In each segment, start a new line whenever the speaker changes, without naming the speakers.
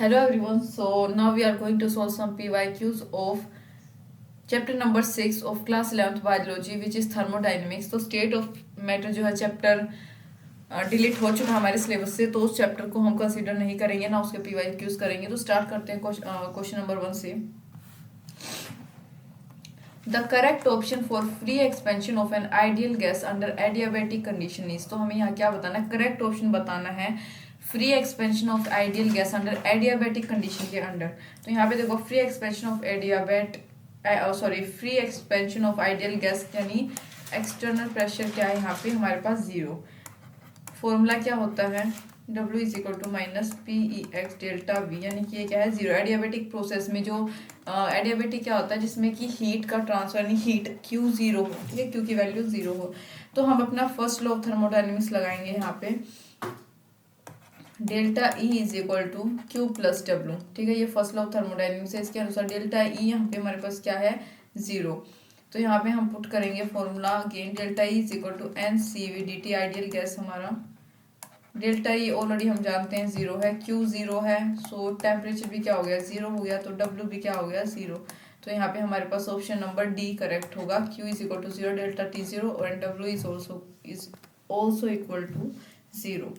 Hello everyone. So now we are going to solve some PYQs of chapter number 6 of class 11th biology which is thermodynamics. तो state of matter जो है chapter delete हो चुका हमारे syllabus से, तो उस चैप्टर को हम कंसीडर नहीं करेंगे ना उसके PYQs करेंगे। तो स्टार्ट करते हैं क्वेश्चन नंबर 1 से। The correct option for free expansion of an ideal gas under adiabatic condition is, तो हमें यहाँ क्या बताना है, करेक्ट ऑप्शन बताना है free expansion of ideal gas under adiabatic condition के अंडर। तो यहाँ पे देखो free expansion of free expansion of ideal gas यानी एक्सटर्नल प्रेशर क्या है यहाँ पे हमारे पास 0। फॉर्मूला क्या होता है, W is equal to minus P E X delta V, यानी कि ये क्या है 0। एडियाबेटिक प्रोसेस में जो एडियाबेटिक क्या होता है जिसमें कि हीट का ट्रांसफर यानी हीट Q 0 हो, ठीक है, Q की वैल्यू 0 हो। तो हम अपना फर्स्ट लॉ ऑफ थर्मोडायनेमिक्स लगाएंगे यहाँ पे, delta E is equal to Q plus W, ठीक है, ये फर्स्ट लॉ ऑफ थर्मोडायनेमिक्स है। इसके अनुसार डेल्टा ई यहाँ पे हमारे पास क्या है 0। तो यहाँ पे हम पुट करेंगे formula again, delta E is equal to N C V D T, ideal gas हमारा डेल्टा ई ऑलरेडी हम जानते हैं 0 है, क्यू 0 है, सो टेम्परेचर भी क्या हो गया 0 हो गया, तो डब्ल्यू भी क्या हो गया 0। तो यहाँ पे हमारे पास ऑप्शन नंबर डी करेक्ट होगा, Q is equal to 0, delta T 0 और W is also equal to 0।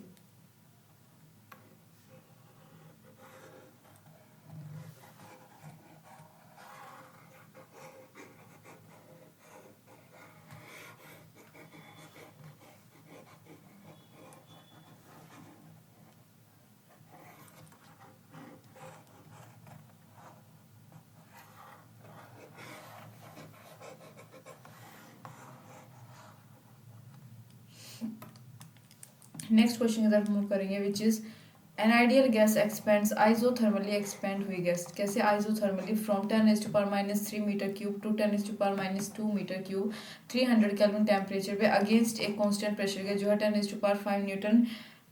Next question की तरफ मूव करेंगे which is an ideal gas expands isothermally expand हुई गैस कैसे, isothermally from 10⁻³ metre cube to 10⁻² metre cube 300 kelvin temperature पे against एक constant pressure के जो है 10⁵ न्यूटन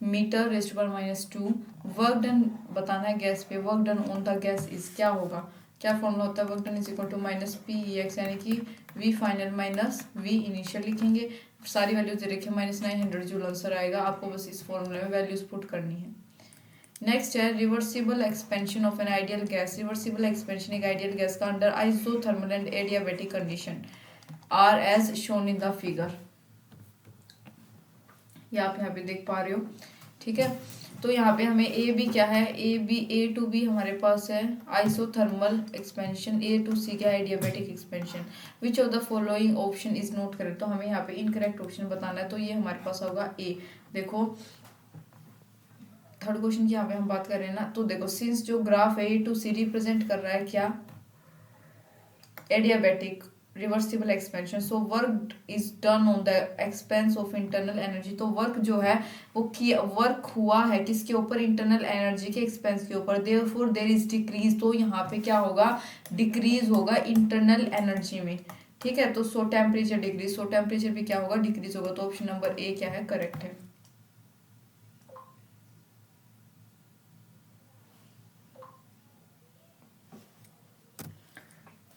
मीटर (2). वर्क डन बताना है गैस पे, work done on the gas is क्या होगा, क्या फॉर्मूला होता है, work done is equal to minus P E X यानी कि V final minus V initial लिखेंगे, सारी वैल्यूज दे रखी है -900 जूल आंसर आएगा, आपको बस इस फॉर्मूले में वैल्यूज पुट करनी है। नेक्स्ट है reversible expansion of an ideal gas, reversible expansion एक आइडियल गैस का under isothermal and adiabatic condition are as shown in the figure, ये आप यहाँ पे देख पा रहे हो, ठीक है। तो यहाँ पे हमें ए बी क्या है, ए टू बी हमारे पास है आइसोथर्मल एक्सपेंशन, ए टू सी क्या है adiabatic expansion, which of the following option is not correct, तो हमें यहाँ पे इनकरेक्ट ऑप्शन बताना है, तो ये हमारे पास होगा ए। देखो थर्ड क्वेश्चन की यहाँ पे हम बात कर रहे हैं ना, तो देखो सिंस जो ग्राफ है ए टू सी रिप्रेजेंट कर रहा है क्या adiabatic reversible expansion, so work is done on the expense of internal energy, तो वर्क जो है वो वर्क हुआ है किसके ऊपर, इंटरनल एनर्जी के एक्सपेंस के ऊपर, देयरफॉर देयर इज डिक्रीज, तो यहाँ पे क्या होगा डिक्रीज होगा इंटरनल एनर्जी में, ठीक है। तो सो टेम्परेचर डिक्रीज, सो टेम्परेचर भी क्या होगा डिक्रीज होगा, तो ऑप्शन नंबर ए क्या है करेक्ट है।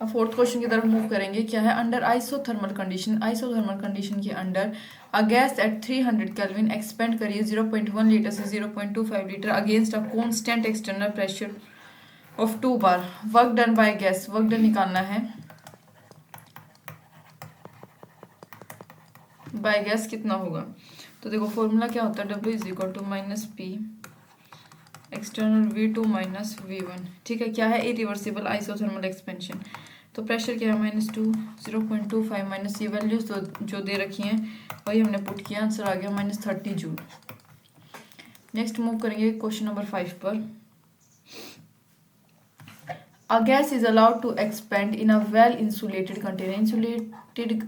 अब फोर्थ क्वेश्चन की तरफ मूव करेंगे, क्या है under isothermal condition, isothermal condition के under a gas at 300 kelvin expand करिए 0.1 लीटर से 0.25 litre against a constant external pressure of 2 bar, work done by gas, work done निकालना है बाय गैस कितना होगा, तो देखो फॉर्मूला क्या होता है, W is equal to minus P external V2 minus V1, ठीक है। क्या है इरिवर्सिबल आइसोथर्मल एक्सपेंशन, तो प्रेशर क्या है -2 0.25 माइनस ये वैल्यूज तो जो दे रखी हैं वही हमने पुट किया, आंसर आ गया -30 जूल। नेक्स्ट मूव करेंगे क्वेश्चन नंबर 5 पर। A gas is allowed to expand in a well insulated container, insulated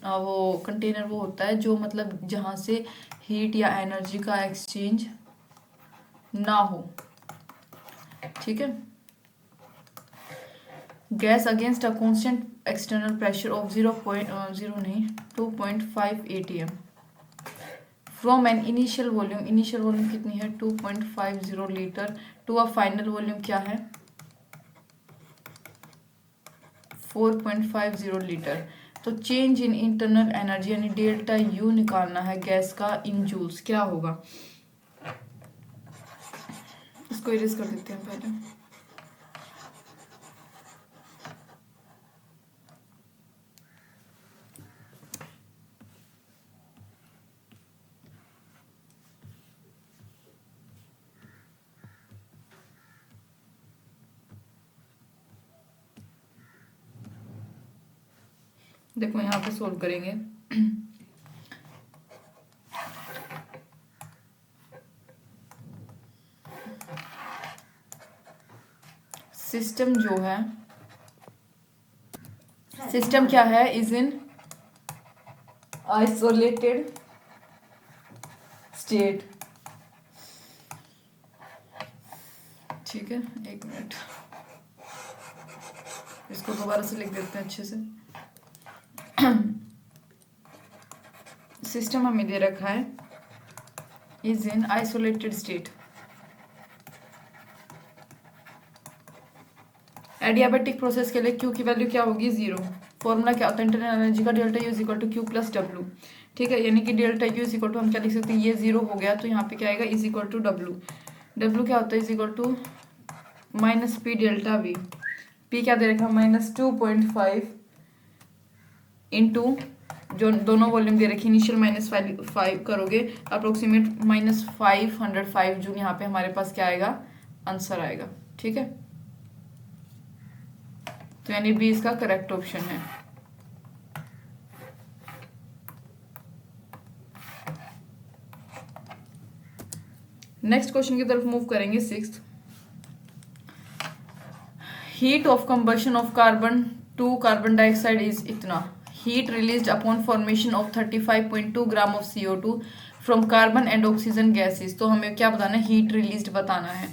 वो कंटेनर वो होता है जो मतलब जहाँ से हीट या एनर्जी का एक्सचेंज ना हो, ठीक है। गैस against a constant external pressure of 2.5 atm from an initial volume कितनी है 2.50 litre to a final volume क्या है 4.50 लीटर, तो चेंज इन इंटरनल एनर्जी यानी डेल्टा यू निकालना है गैस का इन जूल्स, क्या होगा इसको इरेज कर देते हैं पहले। देखो यहाँ पे सोल्व करेंगे। सिस्टम जो है, सिस्टम क्या है, इज इन आइसोलेटेड स्टेट। ठीक है, एक मिनट, इसको दोबारा से लिख देते हैं अच्छे से। सिस्टम हमें दे रखा है is in isolated state. Adiabatic process के लिए क्यू की वैल्यू क्या होगी, 0। फॉर्मूला क्या होता है, इंटरनल एनर्जी का, delta U is equal to Q plus W. ठीक है, यानी कि delta U is equal to, हम क्या लिख सकते हैं, ये 0 हो गया तो यहाँ पे क्या आएगा, is equal to W. W क्या होता है, is equal to minus P delta V. P क्या दे रखा है, -2.5 इंटू जो दोनों वॉल्यूम दे रखी, इनिशियल -5 करोगे अप्रोक्सीमेट -505 जूल। यहाँ पे हमारे पास क्या आएगा, आंसर आएगा। ठीक है, तो यानी बी इसका करेक्ट ऑप्शन है। नेक्स्ट क्वेश्चन की तरफ मूव करेंगे, 6th। Heat of combustion of carbon to carbon dioxide is इतना। Heat released upon formation of 35.2 gram of CO2 from carbon and oxygen gases. तो हमें क्या बताना है, हीट रिलीज्ड बताना है।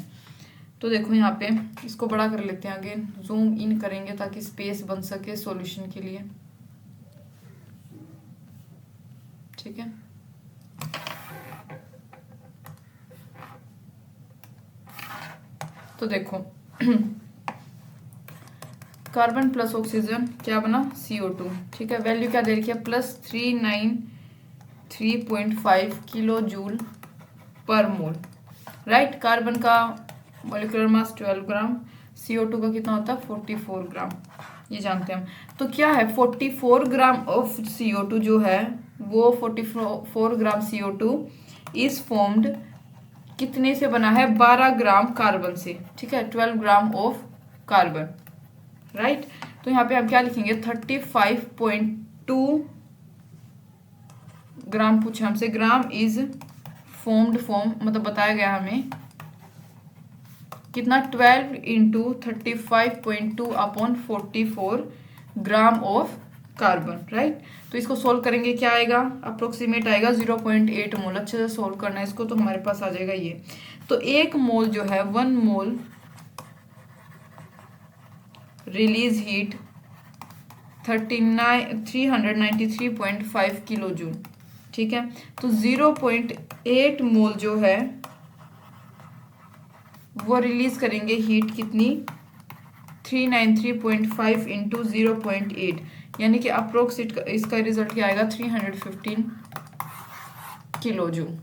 तो देखो यहाँ पे इसको बड़ा कर लेते हैं, आगे जूम इन करेंगे ताकि स्पेस बन सके सॉल्यूशन के लिए। ठीक है, तो देखो कार्बन प्लस ऑक्सीजन क्या बना, CO2। ठीक है, वैल्यू क्या दे रखी है, +393.5 किलो जूल पर मोल। राइट, कार्बन का मॉलिक्यूलर मास 12 ग्राम, CO2 का कितना होता है, 44 ग्राम, ये जानते हैं हम। तो क्या है, 44 ग्राम ऑफ CO2 जो है वो 44 ग्राम CO2 इज फॉर्म्ड कितने से बना है, 12 ग्राम कार्बन से। ठीक है, 12 ग्राम ऑफ कार्बन। राइट, तो यहाँ पे हम क्या लिखेंगे, 35.2 ग्राम पूछे हमसे। ग्राम इज फॉर्म्ड, फॉर्म मतलब बताया गया हमें कितना, 12 into 35.2 upon 44 gram of carbon. Right, तो इसको सोल्व करेंगे, क्या आएगा, अप्रोक्सीमेट आएगा 0.8 मोल। अच्छे से सोल्व करना है इसको, तो हमारे पास आ जाएगा ये। तो 1 मोल जो है, 1 मोल रिलीज हीट 393.5 किलो जूल। ठीक है, तो 0.8 मोल जो है वो रिलीज करेंगे हीट कितनी, 393.5 इंटू 0.8, यानी कि अप्रोक्स इसका रिजल्ट क्या आएगा, 315 किलो जूल।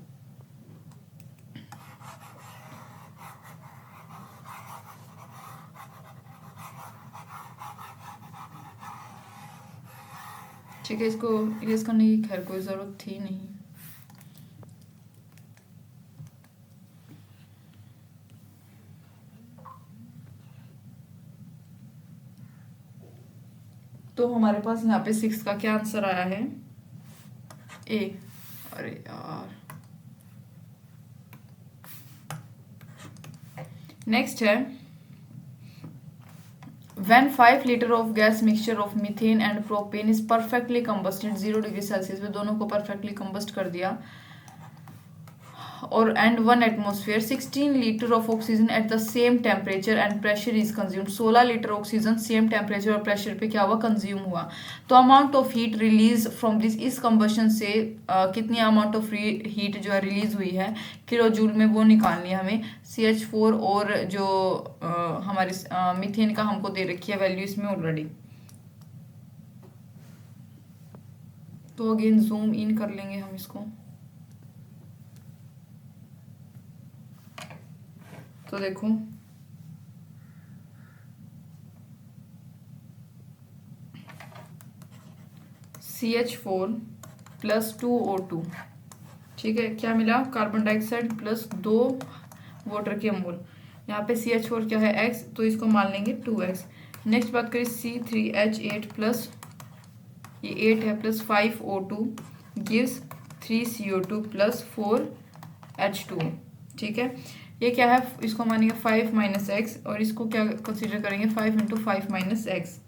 ठीक है, इसको इरेज करने की खैर कोई ज़रूरत थी नहीं। तो हमारे पास यहाँ पे 6 का क्या आंसर आया है, ए। अरे यार, नेक्स्ट है, when 5 litre of gas mixture of methane and propane is perfectly combusted 0 degree celsius में, दोनों को परफेक्टली कंबस्ट कर दिया, और and 1 atmosphere, 16 litre of oxygen at the same temperature and pressure is consumed. 16 litre oxygen same temperature और pressure पे क्या हुआ, कंज्यूम हुआ। तो amount of heat release from this, इस कंबशन से कितनी अमाउंट ऑफ हीट जो है रिलीज हुई है किलो जूल में, वो निकालनी है हमें। CH4 और जो हमारे मीथेन का हमको दे रखी है वैल्यू इसमें ऑलरेडी। तो अगेन जूम इन कर लेंगे हम इसको। तो देखो CH4 प्लस 2O2, ठीक है, क्या मिला, कार्बन डाइऑक्साइड प्लस 2 वाटर के मोल। यहाँ पे CH4 क्या है, X, तो इसको मान लेंगे 2X। नेक्स्ट बात करें C3H8 प्लस, ये 8 है, plus 5O2 gives 3CO2 plus 4H2, ठीक है। ये क्या है, इसको मानेंगे 5 माइनस एक्स, और इसको क्या कंसीडर करेंगे 5 इंटू 5 माइनस एक्स।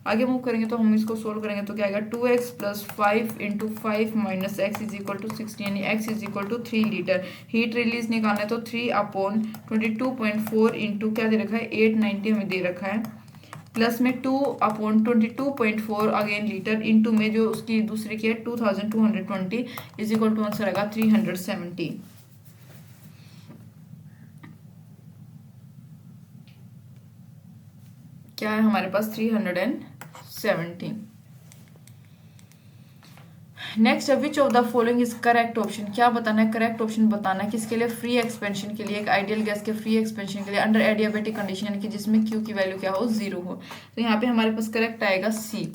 आगे मूव करेंगे तो हम इसको सोल्व करेंगे तो क्या आएगा 2x plus 5 into 5 minus X is equal to 60, यानी x is equal to 3 litre. Heat release निकालना है तो 3/22.4 इंटू क्या दे रखा है 890 हमें दे रखा है, प्लस में 2/22.4 अगेन लीटर, इंटू में जो उसकी दूसरी की है 2220 इज इक्वल टू आंसर आएगा 370। क्या है हमारे पास 370। Next, which of the following is correct option, क्या बताना है, करेक्ट ऑप्शन बताना है किसके लिए, फ्री एक्सपेंशन के लिए, एक आइडियल गैस के फ्री एक्सपेंशन के लिए अंडर एडियाबेटिक कंडीशन, यानी कि जिसमें Q की वैल्यू क्या हो, 0 हो। तो यहाँ पे हमारे पास करेक्ट आएगा C,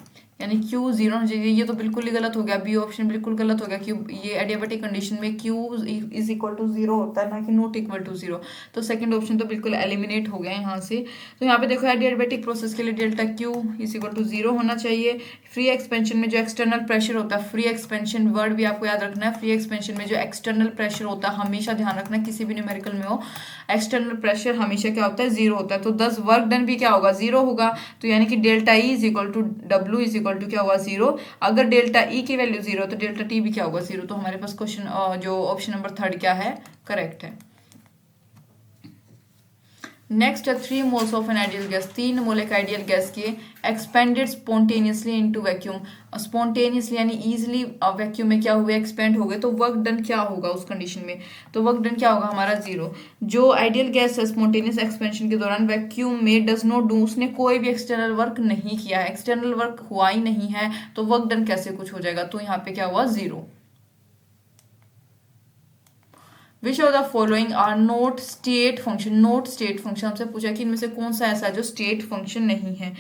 यानी Q 0 होना चाहिए। ये तो बिल्कुल ही गलत हो गया, बी ऑप्शन बिल्कुल गलत हो गया, क्यों, ये एडियाबेटिक कंडीशन में Q इज इक्वल टू 0 होता है, ना कि नॉट इक्वल टू 0। तो सेकंड ऑप्शन तो बिल्कुल एलिमिनेट हो गया यहाँ से। तो यहाँ पे देखो एडियाबेटिक प्रोसेस के लिए delta Q is equal to 0 होना चाहिए। फ्री एक्सपेंशन में जो एक्सटर्नल प्रेशर होता है, फ्री एक्सपेंशन वर्ड भी आपको याद रखना है, फ्री एक्सपेंशन में जो एक्सटर्नल प्रेशर होता है, हमेशा ध्यान रखना किसी भी न्यूमेरिकल में हो, एक्सटर्नल प्रेशर हमेशा क्या होता है, 0 होता है। तो 10 वर्क डन भी क्या होगा, 0 होगा। तो यानी कि delta E is equal to W is equal to क्या होगा, 0। अगर डेल्टा E की वैल्यू 0 तो डेल्टा T भी क्या होगा, 0। तो हमारे पास क्वेश्चन जो ऑप्शन नंबर 3 क्या है, करेक्ट है। Next, 3 moles of an ideal gas, 3 मोल एक आइडियल गैस के expanded spontaneously into vacuum, spontaneously यानी इजीली वैक्यूम में क्या हुए, एक्सपेंड हो गए, तो वर्क डन क्या होगा उस कंडीशन में, तो वर्क डन क्या होगा हमारा 0। जो आइडियल गैस है स्पॉन्टेनियस एक्सपेंशन के दौरान वैक्यूम में डज नॉट डू, उसने कोई भी एक्सटर्नल वर्क नहीं किया है, एक्सटर्नल वर्क हुआ ही नहीं है, तो वर्क डन कैसे कुछ हो जाएगा, तो यहाँ पे क्या हुआ, 0। Which of the following are not state function, not state function, हमसे पूछा कि इनमें से कौन सा ऐसा है जो स्टेट फंक्शन नहीं है।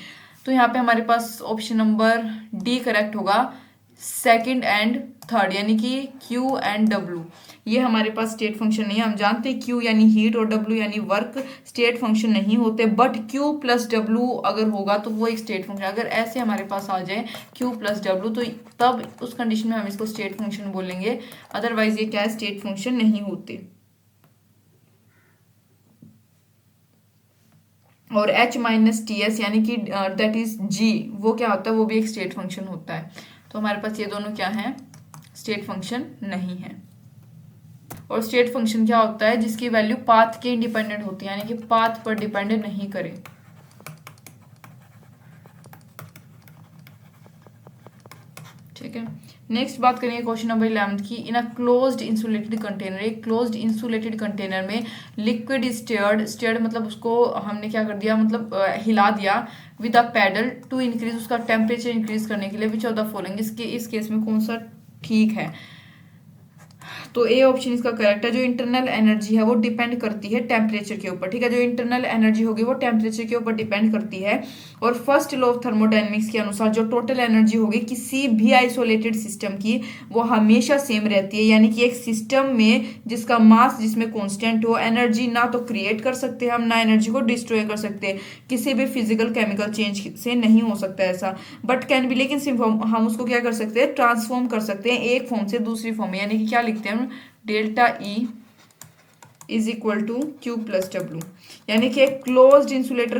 तो यहाँ पे हमारे पास ऑप्शन नंबर डी करेक्ट होगा, सेकंड एंड थर्ड, यानी कि Q एंड W, ये हमारे पास स्टेट फंक्शन नहीं है। हम जानते हैं Q यानी हीट और W यानी वर्क स्टेट फंक्शन नहीं होते, बट Q प्लस W अगर होगा तो वो एक स्टेट फंक्शन, अगर ऐसे हमारे पास आ जाए Q प्लस W तो तब उस कंडीशन में हम इसको स्टेट फंक्शन बोलेंगे, अदरवाइज ये क्या है, स्टेट फंक्शन नहीं होते। और H माइनस TS यानी कि दैट इज G, वो क्या होता है, वो भी एक स्टेट फंक्शन होता है। तो हमारे पास ये दोनों क्या है, स्टेट फंक्शन नहीं है। और स्टेट फंक्शन क्या होता है, जिसकी वैल्यू पाथ के इंडिपेंडेंट होती है, यानी कि पाथ पर डिपेंडेंट नहीं करे। ठीक है, नेक्स्ट बात करेंगे क्वेश्चन नंबर 11 की, in a closed insulated container, एक क्लोज्ड इंसुलेटेड कंटेनर में लिक्विड स्टेयर्ड, स्टेयर्ड मतलब उसको हमने क्या कर दिया, मतलब हिला दिया, with a paddle to increase, उसका टेम्परेचर इंक्रीज करने के लिए, विच ऑफ द फॉलोइंग, इस केस में कौन सा ठीक है, तो ए ऑप्शन इसका करेक्ट है। जो इंटरनल एनर्जी है वो डिपेंड करती है टेम्परेचर के ऊपर, ठीक है, जो इंटरनल एनर्जी होगी वो टेम्परेचर के ऊपर डिपेंड करती है। और फर्स्ट लॉ ऑफ थर्मोडायनेमिक्स के अनुसार जो टोटल एनर्जी होगी किसी भी आइसोलेटेड सिस्टम की वो हमेशा सेम रहती है, यानी कि एक सिस्टम में जिसका मास जिसमें कॉन्स्टेंट हो, एनर्जी ना तो क्रिएट कर सकते हम ना एनर्जी को डिस्ट्रॉय कर सकते, किसी भी फिजिकल केमिकल चेंज से नहीं हो सकता ऐसा, बट कैन बी, लेकिन सिर्फ हम उसको क्या कर सकते हैं, ट्रांसफॉर्म कर सकते हैं एक फॉर्म से दूसरी फॉर्म में, यानी कि क्या लिखते हैं हम, delta E is equal to Q plus W, यानी कि एक क्लोज्ड इंसुलेटर,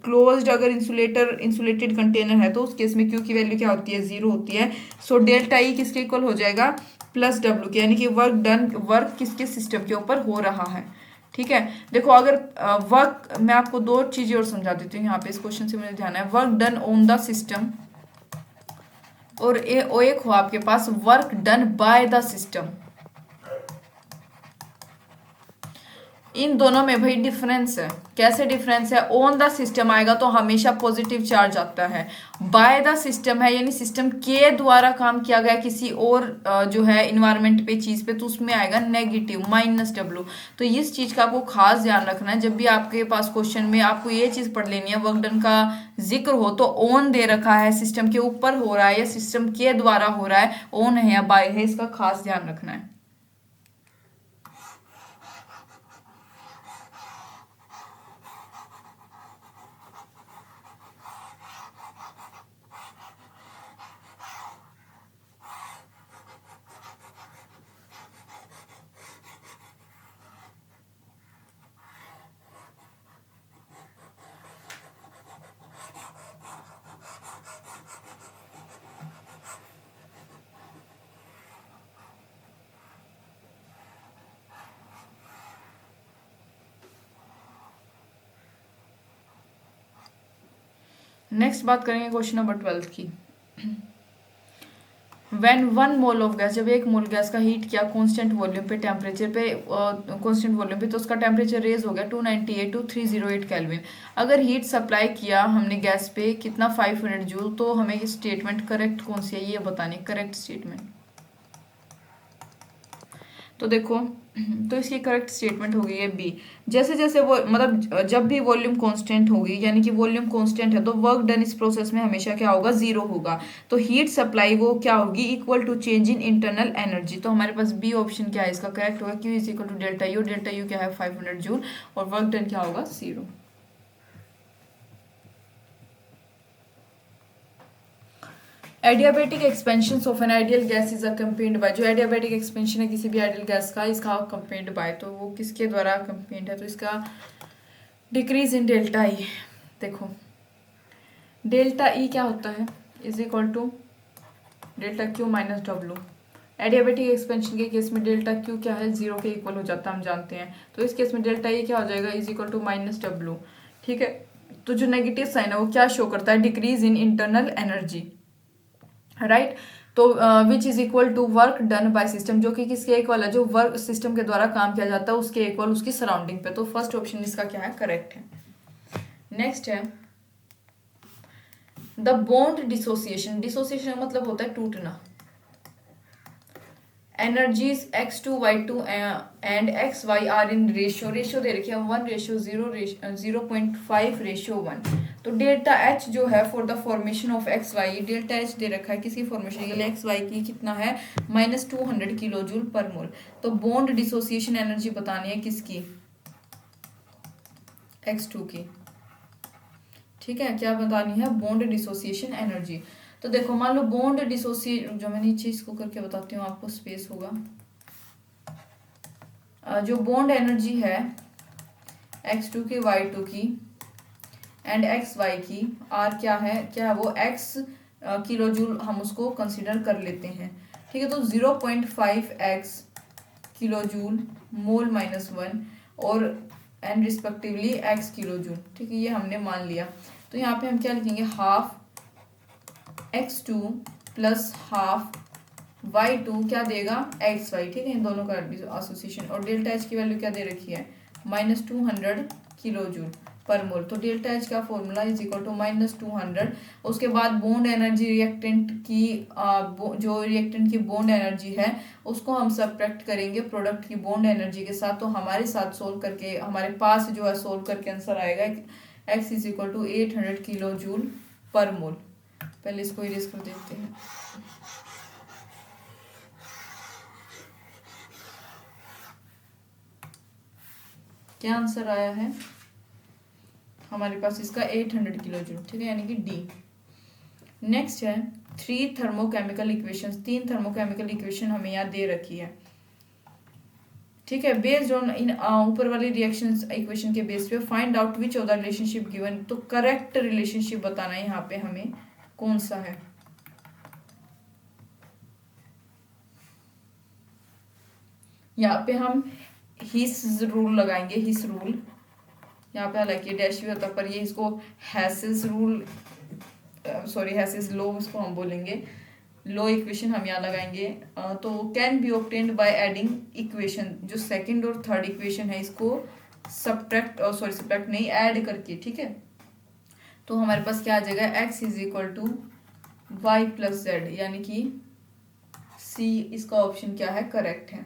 क्लोज्ड अगर इंसुलेटेड कंटेनर है तो उस केस में Q की वैल्यू क्या होती है, 0 होती है। सो डेल्टा E किसके इक्वल हो जाएगा, प्लस W के, यानी कि वर्क किसके सिस्टम के ऊपर हो रहा है। ठीक है, देखो अगर वर्क, मैं आपको दो चीजें और समझा देती हूँ यहाँ पे, इस क्वेश्चन से मुझे ध्यान है, work done on the system और एक हो आपके पास work done by the system. इन दोनों में भाई डिफरेंस है। कैसे डिफरेंस है? ऑन द सिस्टम आएगा तो हमेशा पॉजिटिव चार्ज आता है, बाय द सिस्टम है यानी सिस्टम के द्वारा काम किया गया किसी और जो है इन्वायरमेंट पे चीज पे, तो उसमें आएगा नेगेटिव -W। तो इस चीज का आपको खास ध्यान रखना है। जब भी आपके पास क्वेश्चन में आपको ये चीज पढ़ लेनी है, वर्क डन का जिक्र हो तो ऑन दे रखा है, सिस्टम के ऊपर हो रहा है या सिस्टम के द्वारा हो रहा है, ऑन है या बाय है, इसका खास ध्यान रखना है। नेक्स्ट बात करेंगे क्वेश्चन नंबर 12 की। व्हेन 1 मोल ऑफ गैस, जब 1 मोल गैस का हीट किया कांस्टेंट वॉल्यूम पे, टेम्परेचर पे, कांस्टेंट वॉल्यूम पे, तो उसका टेम्परेचर रेज हो गया 298 टू 308 केल्विन। अगर हीट सप्लाई किया हमने गैस पे कितना 500 जूल, तो हमें ये स्टेटमेंट करेक्ट कौन सी है ये बतानी, करेक्ट स्टेटमेंट। तो देखो, तो इसकी करेक्ट स्टेटमेंट होगी ये बी। जैसे जैसे वो मतलब जब भी वॉल्यूम कांस्टेंट होगी यानी कि वॉल्यूम कांस्टेंट है तो वर्क डन इस प्रोसेस में हमेशा क्या होगा, जीरो होगा। तो हीट सप्लाई वो क्या होगी, equal to change in internal energy. तो हमारे पास बी ऑप्शन क्या है इसका करेक्ट होगा, Q is equal to delta U. Delta U क्या है 500 जूल और वर्क डन क्या होगा, zero. Adiabatic expansion of an ideal gas is accompanied by, जो एडियाबेटिक एक्सपेंशन है किसी भी आइडियल गैस का, इसका अकम्पेन्ड बाय, तो वो किसके द्वारा अकम्पेन्ड है, तो इसका डिक्रीज इन डेल्टा ई। देखो डेल्टा ई क्या होता है, is equal to delta Q minus W. Adiabatic expansion के केस में डेल्टा क्यू क्या है, जीरो के इक्वल हो जाता है, हम जानते हैं। तो इस केस में डेल्टा ई क्या हो जाएगा, is equal to minus W. ठीक है, तो जो नेगेटिव साइन है वो क्या शो करता है, decrease in internal energy, right. तो which is equal to work done by system, जो कि किसके इक्वल है, जो वर्क सिस्टम के द्वारा काम किया जाता है उसके इक्वल उसकी सराउंडिंग पे। तो फर्स्ट ऑप्शन इसका क्या है, करेक्ट है। नेक्स्ट है द बॉन्ड डिसोसिएशन। डिसोसिएशन मतलब होता है टूटना। Energies x2 y2 and xy are in ratio, ratio दे रखी है 1:0 0.5:1। तो डेल्टा एच जो है for the formation of X Y, delta H दे रखा है किसी फॉर्मेशन के लिए एक्स वाई की कितना है, -200 किलो जूल पर मोल। तो बॉन्ड डिसोसिएशन एनर्जी बतानी है किसकी, x2 की। ठीक है, क्या बतानी है, बॉन्ड डिसोसिएशन एनर्जी। तो देखो मान लो बॉन्ड डिसोसिएट, जो मैं नीचे इसको करके बताती हूँ आपको, स्पेस होगा। जो बॉन्ड एनर्जी है x2 की, y2 की एंड xy की, r क्या है, वो x किलो जूल हम उसको कंसीडर कर लेते हैं। ठीक है, तो 0.5x किलो जूल मोल -1 और and respectively x kilo joule. ठीक है, ये हमने मान लिया। तो यहाँ पे हम क्या लिखेंगे, half x2 plus half y2 क्या देगा, xy। ठीक है, इन दोनों का एसोसिएशन। और डेल्टा एच की वैल्यू क्या दे रखी है, -200 किलो जूल पर मोल। तो डेल्टा एच का फॉर्मूला इज इक्वल टू -200। उसके बाद बॉन्ड एनर्जी रिएक्टेंट की, जो रिएक्टेंट की बॉन्ड एनर्जी है उसको हम सब्ट्रैक्ट करेंगे प्रोडक्ट की बॉन्ड एनर्जी के साथ। तो हमारे साथ सोल्व करके हमारे पास जो है सोल्व करके आंसर आएगा x is equal to 800 kilo joule per mole. पहले इसको इरेज कर देते हैं। क्या आंसर आया है हमारे पास इसका 800 किलो जूल। ठीक है, यानी कि डी। नेक्स्ट है 3 थर्मोकेमिकल इक्वेशंस। 3 थर्मोकेमिकल इक्वेशन हमें यहाँ दे रखी है। ठीक है, बेस्ड ऑन इन ऊपर वाली रिएक्शंस इक्वेशन के बेस पे find out which of the relationship given. तो करेक्ट रिलेशनशिप बताना है यहाँ पे हमें कौन सा है। यहाँ पे हम हिस रूल लगाएंगे, हिस रूल। यहाँ पे हालांकि डैश भी होता है पर ये इसको हैसेस रूल, सॉरी हैसेस लॉ इसको हम बोलेंगे। लॉ इक्वेशन हम यहाँ लगाएंगे। तो can be obtained by adding equation, जो सेकंड और थर्ड इक्वेशन है इसको सब्ट्रैक्ट नहीं, ऐड करके, ठीक है। तो हमारे पास क्या आ जाएगा, x is equal to Y plus Z, यानी कि सी इसका ऑप्शन क्या है, करेक्ट है।